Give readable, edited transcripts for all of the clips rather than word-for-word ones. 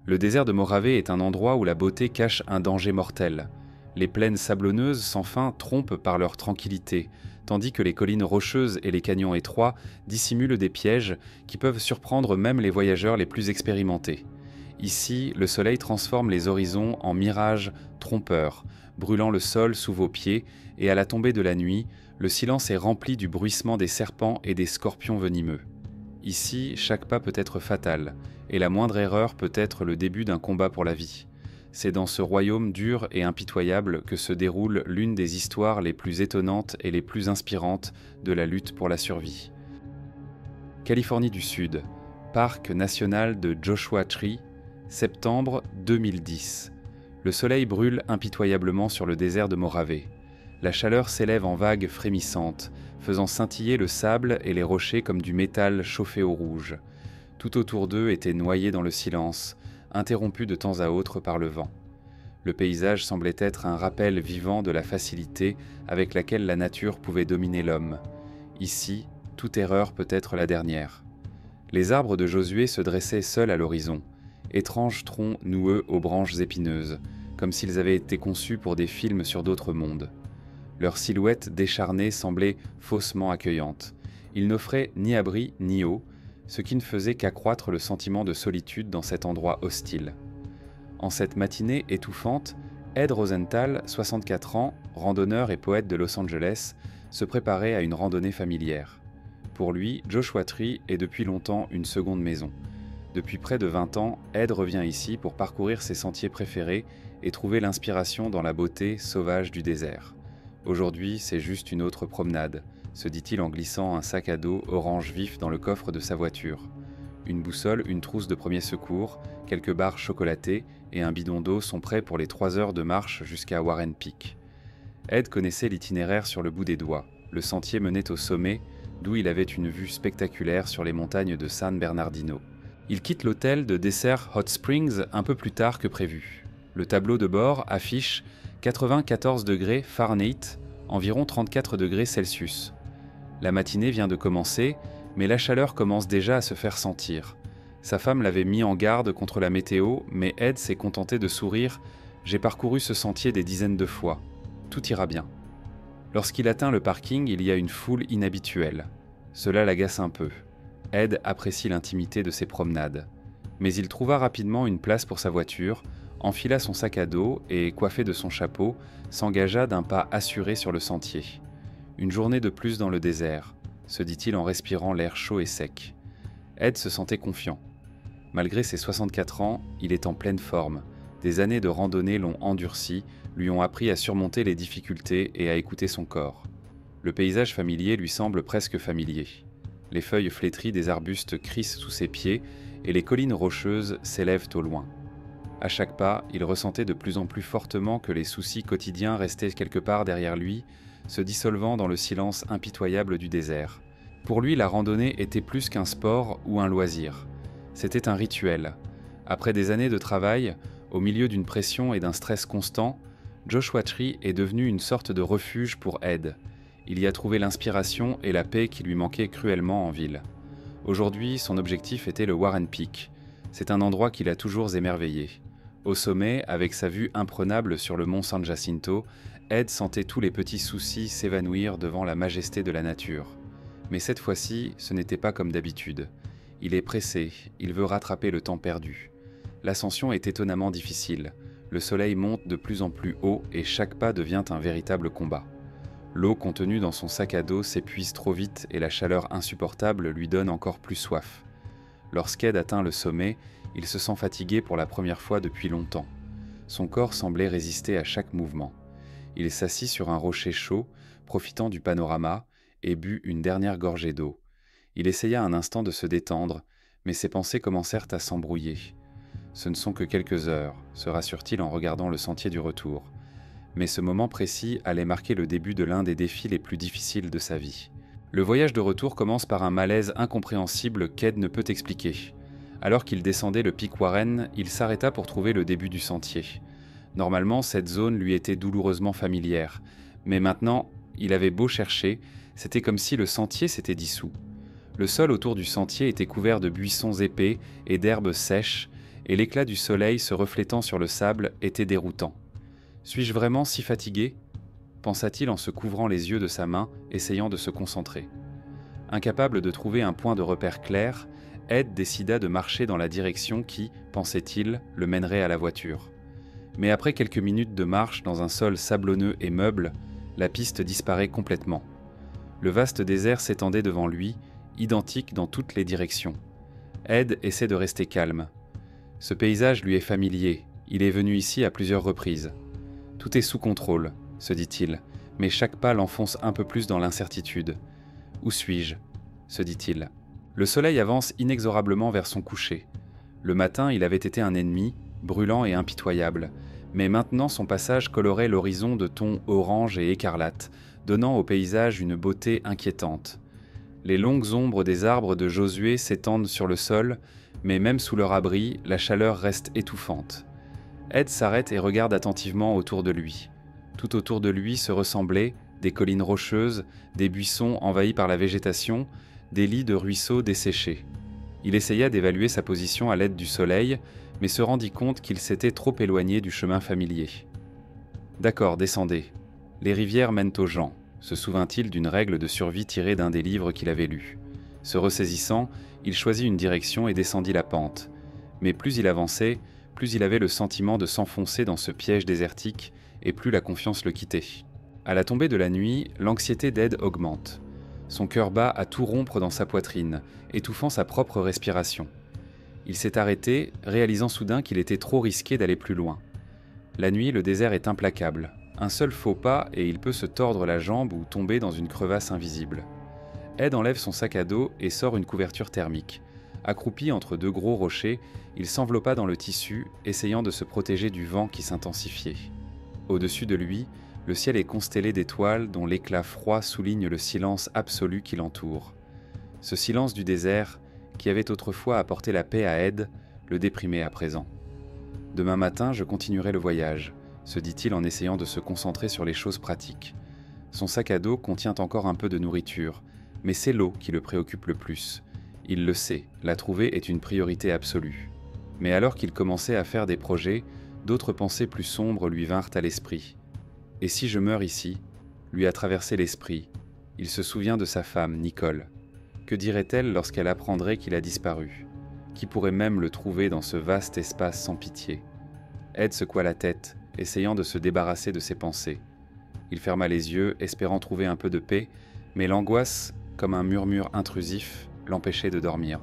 Le désert de Morave est un endroit où la beauté cache un danger mortel. Les plaines sablonneuses sans fin trompent par leur tranquillité, tandis que les collines rocheuses et les canyons étroits dissimulent des pièges qui peuvent surprendre même les voyageurs les plus expérimentés. Ici, le soleil transforme les horizons en mirages trompeurs, brûlant le sol sous vos pieds, et à la tombée de la nuit, le silence est rempli du bruissement des serpents et des scorpions venimeux. Ici, chaque pas peut être fatal, et la moindre erreur peut être le début d'un combat pour la vie. C'est dans ce royaume dur et impitoyable que se déroule l'une des histoires les plus étonnantes et les plus inspirantes de la lutte pour la survie. Californie du Sud, Parc national de Joshua Tree, septembre 2010. Le soleil brûle impitoyablement sur le désert de Morave. La chaleur s'élève en vagues frémissantes, faisant scintiller le sable et les rochers comme du métal chauffé au rouge. Tout autour d'eux était noyé dans le silence, interrompu de temps à autre par le vent. Le paysage semblait être un rappel vivant de la facilité avec laquelle la nature pouvait dominer l'homme. Ici, toute erreur peut être la dernière. Les arbres de Josué se dressaient seuls à l'horizon, étranges troncs noueux aux branches épineuses, comme s'ils avaient été conçus pour des films sur d'autres mondes. Leur silhouette décharnée semblait faussement accueillante. Ils n'offraient ni abri ni eau, ce qui ne faisait qu'accroître le sentiment de solitude dans cet endroit hostile. En cette matinée étouffante, Ed Rosenthal, 64 ans, randonneur et poète de Los Angeles, se préparait à une randonnée familière. Pour lui, Joshua Tree est depuis longtemps une seconde maison. Depuis près de 20 ans, Ed revient ici pour parcourir ses sentiers préférés et trouver l'inspiration dans la beauté sauvage du désert. Aujourd'hui, c'est juste une autre promenade, se dit-il en glissant un sac à dos orange vif dans le coffre de sa voiture. Une boussole, une trousse de premier secours, quelques barres chocolatées et un bidon d'eau sont prêts pour les 3 heures de marche jusqu'à Warren Peak. Ed connaissait l'itinéraire sur le bout des doigts. Le sentier menait au sommet, d'où il avait une vue spectaculaire sur les montagnes de San Bernardino. Il quitte l'hôtel de Desert Hot Springs un peu plus tard que prévu. Le tableau de bord affiche 94 degrés Fahrenheit, environ 34 degrés Celsius. La matinée vient de commencer, mais la chaleur commence déjà à se faire sentir. Sa femme l'avait mis en garde contre la météo, mais Ed s'est contenté de sourire. « J'ai parcouru ce sentier des dizaines de fois. Tout ira bien. » Lorsqu'il atteint le parking, il y a une foule inhabituelle. Cela l'agace un peu. Ed apprécie l'intimité de ses promenades. Mais il trouva rapidement une place pour sa voiture, enfila son sac à dos et, coiffé de son chapeau, s'engagea d'un pas assuré sur le sentier. Une journée de plus dans le désert, se dit-il en respirant l'air chaud et sec. Ed se sentait confiant. Malgré ses 64 ans, il est en pleine forme. Des années de randonnée l'ont endurci, lui ont appris à surmonter les difficultés et à écouter son corps. Le paysage familier lui semble presque familier. Les feuilles flétries des arbustes crissent sous ses pieds et les collines rocheuses s'élèvent au loin. À chaque pas, il ressentait de plus en plus fortement que les soucis quotidiens restaient quelque part derrière lui, se dissolvant dans le silence impitoyable du désert. Pour lui, la randonnée était plus qu'un sport ou un loisir. C'était un rituel. Après des années de travail, au milieu d'une pression et d'un stress constant, Joshua Tree est devenu une sorte de refuge pour Ed. Il y a trouvé l'inspiration et la paix qui lui manquaient cruellement en ville. Aujourd'hui, son objectif était le Warren Peak. C'est un endroit qui l'a toujours émerveillé. Au sommet, avec sa vue imprenable sur le mont San Jacinto, Ed sentait tous les petits soucis s'évanouir devant la majesté de la nature. Mais cette fois-ci, ce n'était pas comme d'habitude. Il est pressé, il veut rattraper le temps perdu. L'ascension est étonnamment difficile. Le soleil monte de plus en plus haut et chaque pas devient un véritable combat. L'eau contenue dans son sac à dos s'épuise trop vite et la chaleur insupportable lui donne encore plus soif. Lorsqu'Ed atteint le sommet, il se sent fatigué pour la première fois depuis longtemps. Son corps semblait résister à chaque mouvement. Il s'assit sur un rocher chaud, profitant du panorama, et but une dernière gorgée d'eau. Il essaya un instant de se détendre, mais ses pensées commencèrent à s'embrouiller. Ce ne sont que quelques heures, se rassure-t-il en regardant le sentier du retour. Mais ce moment précis allait marquer le début de l'un des défis les plus difficiles de sa vie. Le voyage de retour commence par un malaise incompréhensible qu'Ed ne peut expliquer. Alors qu'il descendait le pic Warren, il s'arrêta pour trouver le début du sentier. Normalement, cette zone lui était douloureusement familière, mais maintenant, il avait beau chercher, c'était comme si le sentier s'était dissous. Le sol autour du sentier était couvert de buissons épais et d'herbes sèches, et l'éclat du soleil se reflétant sur le sable était déroutant. « Suis-je vraiment si fatigué ?» pensa-t-il en se couvrant les yeux de sa main, essayant de se concentrer. Incapable de trouver un point de repère clair, Ed décida de marcher dans la direction qui, pensait-il, le mènerait à la voiture. Mais après quelques minutes de marche dans un sol sablonneux et meuble, la piste disparaît complètement. Le vaste désert s'étendait devant lui, identique dans toutes les directions. Ed essaie de rester calme. Ce paysage lui est familier, il est venu ici à plusieurs reprises. Tout est sous contrôle, se dit-il, mais chaque pas l'enfonce un peu plus dans l'incertitude. Où suis-je ? Se dit-il. Le soleil avance inexorablement vers son coucher. Le matin, il avait été un ennemi, brûlant et impitoyable, mais maintenant son passage colorait l'horizon de tons orange et écarlate, donnant au paysage une beauté inquiétante. Les longues ombres des arbres de Josué s'étendent sur le sol, mais même sous leur abri, la chaleur reste étouffante. Ed s'arrête et regarde attentivement autour de lui. Tout autour de lui se ressemblaient des collines rocheuses, des buissons envahis par la végétation, des lits de ruisseaux desséchés. Il essaya d'évaluer sa position à l'aide du soleil, mais se rendit compte qu'il s'était trop éloigné du chemin familier. « D'accord, descendez. Les rivières mènent aux gens », se souvint-il d'une règle de survie tirée d'un des livres qu'il avait lus. Se ressaisissant, il choisit une direction et descendit la pente. Mais plus il avançait, plus il avait le sentiment de s'enfoncer dans ce piège désertique, et plus la confiance le quittait. À la tombée de la nuit, l'anxiété d'Ed augmente. Son cœur bat à tout rompre dans sa poitrine, étouffant sa propre respiration. Il s'est arrêté, réalisant soudain qu'il était trop risqué d'aller plus loin. La nuit, le désert est implacable. Un seul faux pas et il peut se tordre la jambe ou tomber dans une crevasse invisible. Ed enlève son sac à dos et sort une couverture thermique. Accroupi entre deux gros rochers, il s'enveloppa dans le tissu, essayant de se protéger du vent qui s'intensifiait. Au-dessus de lui, le ciel est constellé d'étoiles dont l'éclat froid souligne le silence absolu qui l'entoure. Ce silence du désert, qui avait autrefois apporté la paix à Ed, le déprimait à présent. « Demain matin, je continuerai le voyage », se dit-il en essayant de se concentrer sur les choses pratiques. Son sac à dos contient encore un peu de nourriture, mais c'est l'eau qui le préoccupe le plus. Il le sait, la trouver est une priorité absolue. Mais alors qu'il commençait à faire des projets, d'autres pensées plus sombres lui vinrent à l'esprit. « Et si je meurs ici ?» lui a traversé l'esprit. Il se souvient de sa femme, Nicole. Que dirait-elle lorsqu'elle apprendrait qu'il a disparu ? Qui pourrait même le trouver dans ce vaste espace sans pitié ? Ed secoua la tête, essayant de se débarrasser de ses pensées. Il ferma les yeux, espérant trouver un peu de paix, mais l'angoisse, comme un murmure intrusif, l'empêchait de dormir.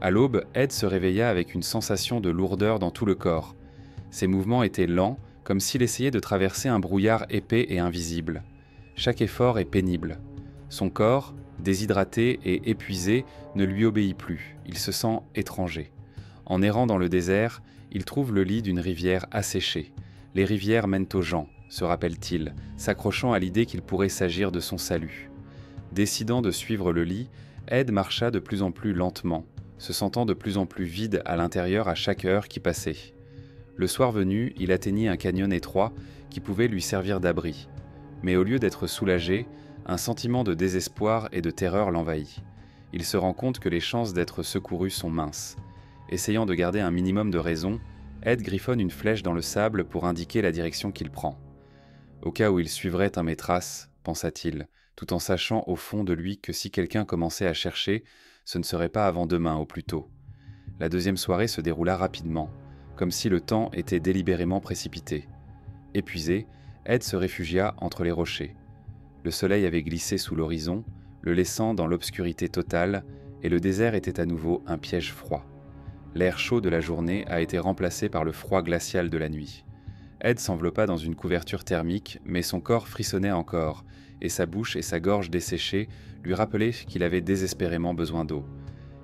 À l'aube, Ed se réveilla avec une sensation de lourdeur dans tout le corps. Ses mouvements étaient lents, comme s'il essayait de traverser un brouillard épais et invisible. Chaque effort est pénible. Son corps, déshydraté et épuisé, ne lui obéit plus. Il se sent étranger. En errant dans le désert, il trouve le lit d'une rivière asséchée. Les rivières mènent aux gens, se rappelle-t-il, s'accrochant à l'idée qu'il pourrait s'agir de son salut. Décidant de suivre le lit, Ed marcha de plus en plus lentement, se sentant de plus en plus vide à l'intérieur à chaque heure qui passait. Le soir venu, il atteignit un canyon étroit qui pouvait lui servir d'abri. Mais au lieu d'être soulagé, un sentiment de désespoir et de terreur l'envahit. Il se rend compte que les chances d'être secouru sont minces. Essayant de garder un minimum de raison, Ed griffonne une flèche dans le sable pour indiquer la direction qu'il prend. Au cas où il suivrait un métrace, pensa-t-il, tout en sachant au fond de lui que si quelqu'un commençait à chercher, ce ne serait pas avant demain au plus tôt. La deuxième soirée se déroula rapidement, comme si le temps était délibérément précipité. Épuisé, Ed se réfugia entre les rochers. Le soleil avait glissé sous l'horizon, le laissant dans l'obscurité totale, et le désert était à nouveau un piège froid. L'air chaud de la journée a été remplacé par le froid glacial de la nuit. Ed s'enveloppa dans une couverture thermique, mais son corps frissonnait encore, et sa bouche et sa gorge desséchées lui rappelaient qu'il avait désespérément besoin d'eau.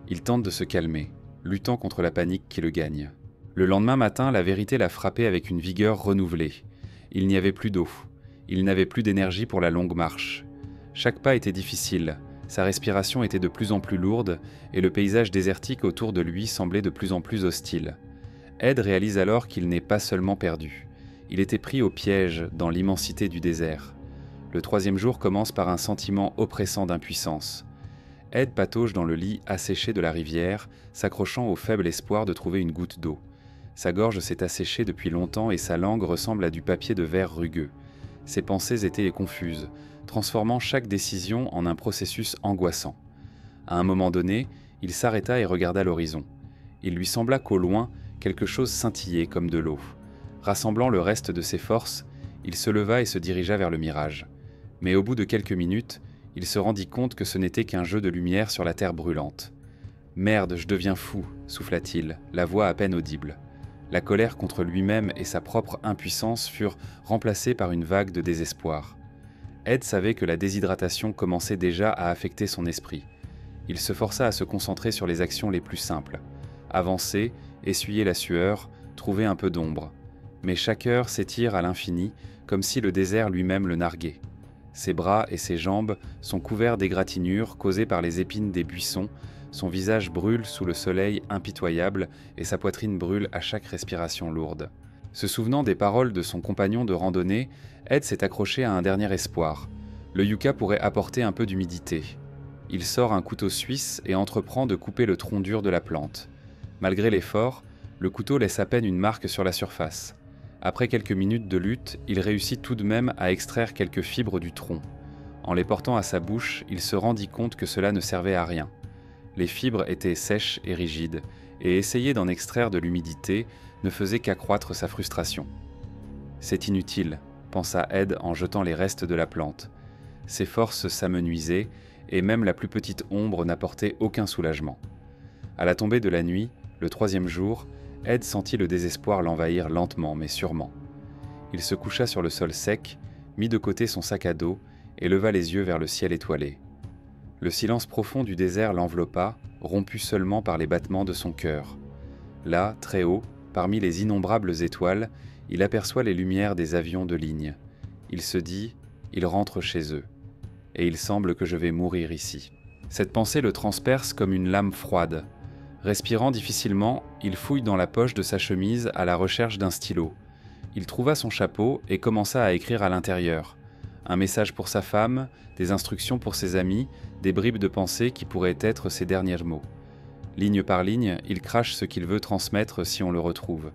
Il tente de se calmer, luttant contre la panique qui le gagne. Le lendemain matin, la vérité l'a frappé avec une vigueur renouvelée. Il n'y avait plus d'eau. Il n'avait plus d'énergie pour la longue marche. Chaque pas était difficile, sa respiration était de plus en plus lourde, et le paysage désertique autour de lui semblait de plus en plus hostile. Ed réalise alors qu'il n'est pas seulement perdu. Il était pris au piège dans l'immensité du désert. Le troisième jour commence par un sentiment oppressant d'impuissance. Ed patauge dans le lit asséché de la rivière, s'accrochant au faible espoir de trouver une goutte d'eau. Sa gorge s'est asséchée depuis longtemps et sa langue ressemble à du papier de verre rugueux. Ses pensées étaient confuses, transformant chaque décision en un processus angoissant. À un moment donné, il s'arrêta et regarda l'horizon. Il lui sembla qu'au loin, quelque chose scintillait comme de l'eau. Rassemblant le reste de ses forces, il se leva et se dirigea vers le mirage. Mais au bout de quelques minutes, il se rendit compte que ce n'était qu'un jeu de lumière sur la terre brûlante. « Merde, je deviens fou !» souffla-t-il, la voix à peine audible. La colère contre lui-même et sa propre impuissance furent remplacées par une vague de désespoir. Ed savait que la déshydratation commençait déjà à affecter son esprit. Il se força à se concentrer sur les actions les plus simples. Avancer, essuyer la sueur, trouver un peu d'ombre. Mais chaque heure s'étire à l'infini, comme si le désert lui-même le narguait. Ses bras et ses jambes sont couverts d'égratignures causées par les épines des buissons, son visage brûle sous le soleil impitoyable et sa poitrine brûle à chaque respiration lourde. Se souvenant des paroles de son compagnon de randonnée, Ed s'est accroché à un dernier espoir. Le yucca pourrait apporter un peu d'humidité. Il sort un couteau suisse et entreprend de couper le tronc dur de la plante. Malgré l'effort, le couteau laisse à peine une marque sur la surface. Après quelques minutes de lutte, il réussit tout de même à extraire quelques fibres du tronc. En les portant à sa bouche, il se rendit compte que cela ne servait à rien. Les fibres étaient sèches et rigides, et essayer d'en extraire de l'humidité ne faisait qu'accroître sa frustration. « C'est inutile », pensa Ed en jetant les restes de la plante. Ses forces s'amenuisaient, et même la plus petite ombre n'apportait aucun soulagement. À la tombée de la nuit, le 3e jour, Ed sentit le désespoir l'envahir lentement mais sûrement. Il se coucha sur le sol sec, mit de côté son sac à dos et leva les yeux vers le ciel étoilé. Le silence profond du désert l'enveloppa, rompu seulement par les battements de son cœur. Là, très haut, parmi les innombrables étoiles, il aperçoit les lumières des avions de ligne. Il se dit « Ils rentrent chez eux. Et il semble que je vais mourir ici. » Cette pensée le transperce comme une lame froide. Respirant difficilement, il fouille dans la poche de sa chemise à la recherche d'un stylo. Il trouva son chapeau et commença à écrire à l'intérieur. Un message pour sa femme, des instructions pour ses amis, des bribes de pensée qui pourraient être ses derniers mots. Ligne par ligne, il crache ce qu'il veut transmettre si on le retrouve.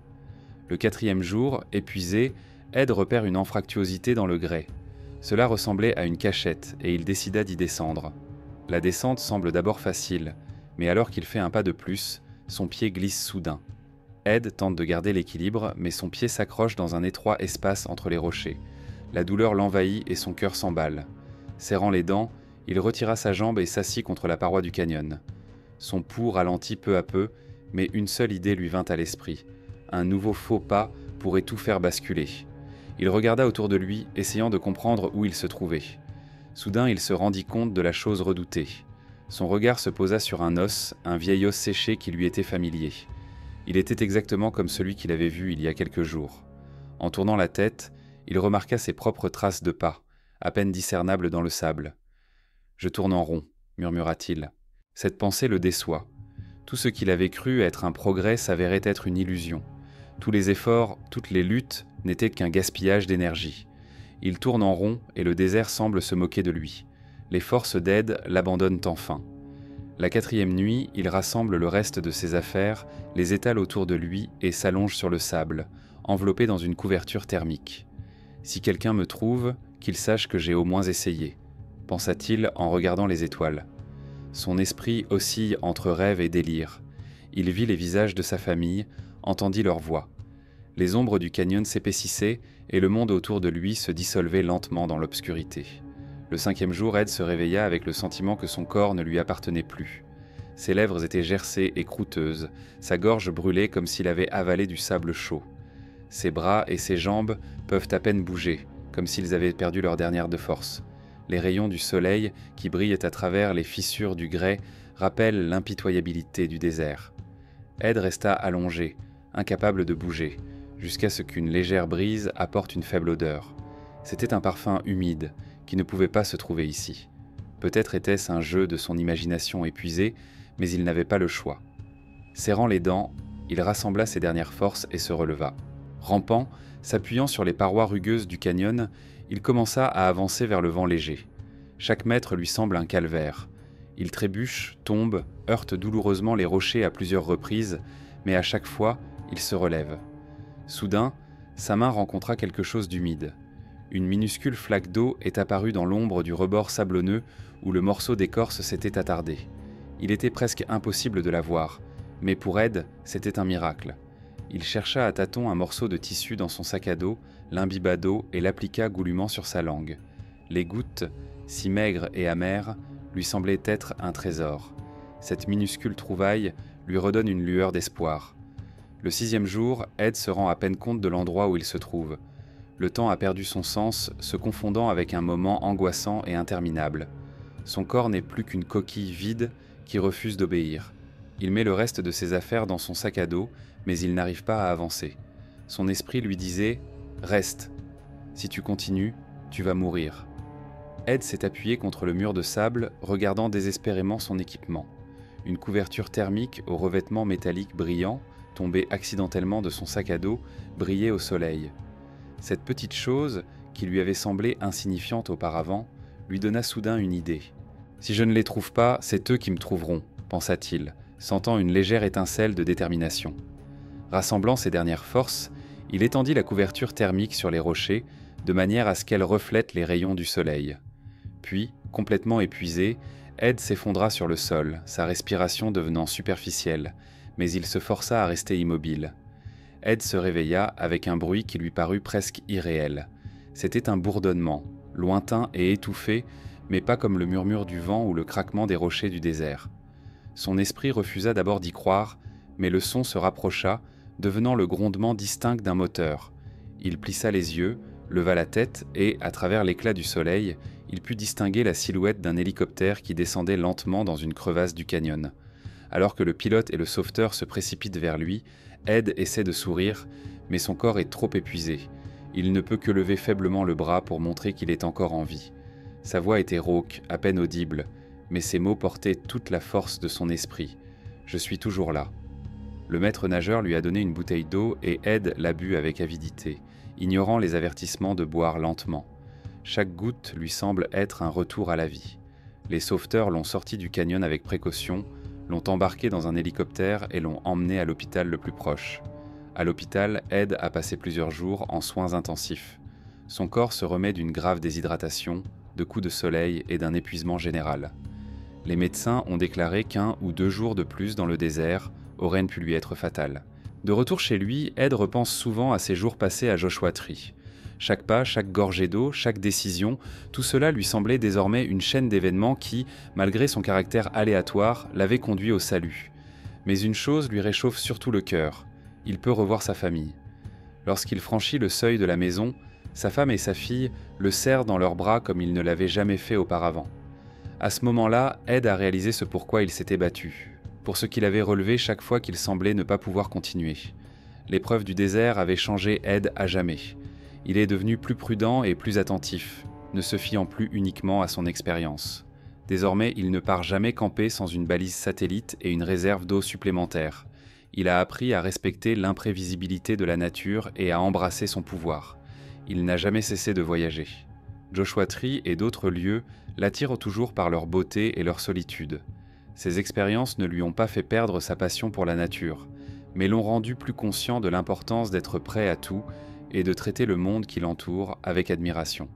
Le 4e jour, épuisé, Ed repère une anfractuosité dans le grès. Cela ressemblait à une cachette et il décida d'y descendre. La descente semble d'abord facile, mais alors qu'il fait un pas de plus, son pied glisse soudain. Ed tente de garder l'équilibre, mais son pied s'accroche dans un étroit espace entre les rochers. La douleur l'envahit et son cœur s'emballe. Serrant les dents, il retira sa jambe et s'assit contre la paroi du canyon. Son pouls ralentit peu à peu, mais une seule idée lui vint à l'esprit. Un nouveau faux pas pourrait tout faire basculer. Il regarda autour de lui, essayant de comprendre où il se trouvait. Soudain, il se rendit compte de la chose redoutée. Son regard se posa sur un os, un vieil os séché qui lui était familier. Il était exactement comme celui qu'il avait vu il y a quelques jours. En tournant la tête, il remarqua ses propres traces de pas, à peine discernables dans le sable. « Je tourne en rond », murmura-t-il. Cette pensée le déçoit. Tout ce qu'il avait cru être un progrès s'avérait être une illusion. Tous les efforts, toutes les luttes n'étaient qu'un gaspillage d'énergie. Il tourne en rond et le désert semble se moquer de lui. Les forces d'Ed l'abandonnent enfin. La 4e nuit, il rassemble le reste de ses affaires, les étale autour de lui et s'allonge sur le sable, enveloppé dans une couverture thermique. « Si quelqu'un me trouve, qu'il sache que j'ai au moins essayé », pensa-t-il en regardant les étoiles. Son esprit oscille entre rêve et délire. Il vit les visages de sa famille, entendit leurs voix. Les ombres du canyon s'épaississaient et le monde autour de lui se dissolvait lentement dans l'obscurité. Le 5e jour, Ed se réveilla avec le sentiment que son corps ne lui appartenait plus. Ses lèvres étaient gercées et croûteuses, sa gorge brûlait comme s'il avait avalé du sable chaud. Ses bras et ses jambes peuvent à peine bouger, comme s'ils avaient perdu leur dernière de force. Les rayons du soleil, qui brillent à travers les fissures du grès, rappellent l'impitoyabilité du désert. Ed resta allongé, incapable de bouger, jusqu'à ce qu'une légère brise apporte une faible odeur. C'était un parfum humide, qui ne pouvait pas se trouver ici. Peut-être était-ce un jeu de son imagination épuisée, mais il n'avait pas le choix. Serrant les dents, il rassembla ses dernières forces et se releva. Rampant, s'appuyant sur les parois rugueuses du canyon, il commença à avancer vers le vent léger. Chaque mètre lui semble un calvaire. Il trébuche, tombe, heurte douloureusement les rochers à plusieurs reprises, mais à chaque fois, Il se relève. Soudain, sa main rencontra quelque chose d'humide. Une minuscule flaque d'eau est apparue dans l'ombre du rebord sablonneux où le morceau d'écorce s'était attardé. Il était presque impossible de la voir, mais pour Ed, c'était un miracle. Il chercha à tâtons un morceau de tissu dans son sac à dos, l'imbiba d'eau et l'appliqua goulûment sur sa langue. Les gouttes, si maigres et amères, lui semblaient être un trésor. Cette minuscule trouvaille lui redonne une lueur d'espoir. Le 6e jour, Ed se rend à peine compte de l'endroit où il se trouve. Le temps a perdu son sens, se confondant avec un moment angoissant et interminable. Son corps n'est plus qu'une coquille vide qui refuse d'obéir. Il met le reste de ses affaires dans son sac à dos, mais il n'arrive pas à avancer. Son esprit lui disait « Reste. Si tu continues, tu vas mourir. » Ed s'est appuyé contre le mur de sable, regardant désespérément son équipement. Une couverture thermique au revêtement métallique brillant, tombée accidentellement de son sac à dos, brillait au soleil. Cette petite chose, qui lui avait semblé insignifiante auparavant, lui donna soudain une idée. « Si je ne les trouve pas, c'est eux qui me trouveront », pensa-t-il, sentant une légère étincelle de détermination. Rassemblant ses dernières forces, il étendit la couverture thermique sur les rochers, de manière à ce qu'elle reflète les rayons du soleil. Puis, complètement épuisé, Ed s'effondra sur le sol, sa respiration devenant superficielle, mais il se força à rester immobile. Ed se réveilla avec un bruit qui lui parut presque irréel. C'était un bourdonnement, lointain et étouffé, mais pas comme le murmure du vent ou le craquement des rochers du désert. Son esprit refusa d'abord d'y croire, mais le son se rapprocha, devenant le grondement distinct d'un moteur. Il plissa les yeux, leva la tête et, à travers l'éclat du soleil, il put distinguer la silhouette d'un hélicoptère qui descendait lentement dans une crevasse du canyon. Alors que le pilote et le sauveteur se précipitent vers lui, Ed essaie de sourire, mais son corps est trop épuisé. Il ne peut que lever faiblement le bras pour montrer qu'il est encore en vie. Sa voix était rauque, à peine audible, mais ses mots portaient toute la force de son esprit. « Je suis toujours là. » Le maître nageur lui a donné une bouteille d'eau et Ed l'a bu avec avidité, ignorant les avertissements de boire lentement. Chaque goutte lui semble être un retour à la vie. Les sauveteurs l'ont sorti du canyon avec précaution, l'ont embarqué dans un hélicoptère et l'ont emmené à l'hôpital le plus proche. À l'hôpital, Ed a passé plusieurs jours en soins intensifs. Son corps se remet d'une grave déshydratation, de coups de soleil et d'un épuisement général. Les médecins ont déclaré qu'1 ou 2 jours de plus dans le désert auraient pu lui être fatal. De retour chez lui, Ed repense souvent à ses jours passés à Joshua Tree. Chaque pas, chaque gorgée d'eau, chaque décision, tout cela lui semblait désormais une chaîne d'événements qui, malgré son caractère aléatoire, l'avait conduit au salut. Mais une chose lui réchauffe surtout le cœur. Il peut revoir sa famille. Lorsqu'il franchit le seuil de la maison, sa femme et sa fille le serrent dans leurs bras comme il ne l'avait jamais fait auparavant. À ce moment-là, Ed a réalisé ce pourquoi il s'était battu, pour ce qu'il avait relevé chaque fois qu'il semblait ne pas pouvoir continuer. L'épreuve du désert avait changé Ed à jamais. Il est devenu plus prudent et plus attentif, ne se fiant plus uniquement à son expérience. Désormais, il ne part jamais camper sans une balise satellite et une réserve d'eau supplémentaire. Il a appris à respecter l'imprévisibilité de la nature et à embrasser son pouvoir. Il n'a jamais cessé de voyager. Joshua Tree et d'autres lieux l'attirent toujours par leur beauté et leur solitude. Ces expériences ne lui ont pas fait perdre sa passion pour la nature, mais l'ont rendu plus conscient de l'importance d'être prêt à tout et de traiter le monde qui l'entoure avec admiration.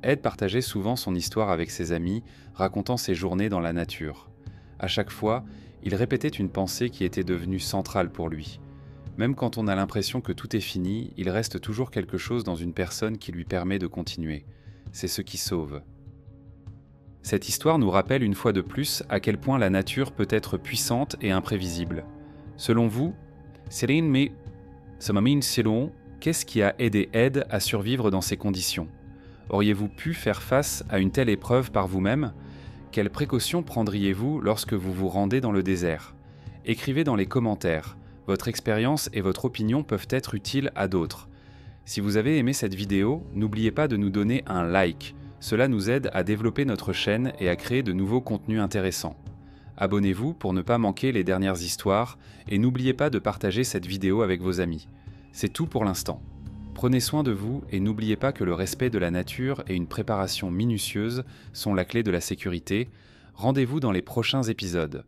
Ed partageait souvent son histoire avec ses amis, racontant ses journées dans la nature. À chaque fois, il répétait une pensée qui était devenue centrale pour lui. Même quand on a l'impression que tout est fini, il reste toujours quelque chose dans une personne qui lui permet de continuer. C'est ce qui sauve. Cette histoire nous rappelle une fois de plus à quel point la nature peut être puissante et imprévisible. Selon vous, qu'est-ce qui a aidé Ed à survivre dans ces conditions ? Auriez-vous pu faire face à une telle épreuve par vous-même ? Quelles précautions prendriez-vous lorsque vous vous rendez dans le désert ? Écrivez dans les commentaires. Votre expérience et votre opinion peuvent être utiles à d'autres. Si vous avez aimé cette vidéo, n'oubliez pas de nous donner un like. Cela nous aide à développer notre chaîne et à créer de nouveaux contenus intéressants. Abonnez-vous pour ne pas manquer les dernières histoires et n'oubliez pas de partager cette vidéo avec vos amis. C'est tout pour l'instant. Prenez soin de vous et n'oubliez pas que le respect de la nature et une préparation minutieuse sont la clé de la sécurité. Rendez-vous dans les prochains épisodes.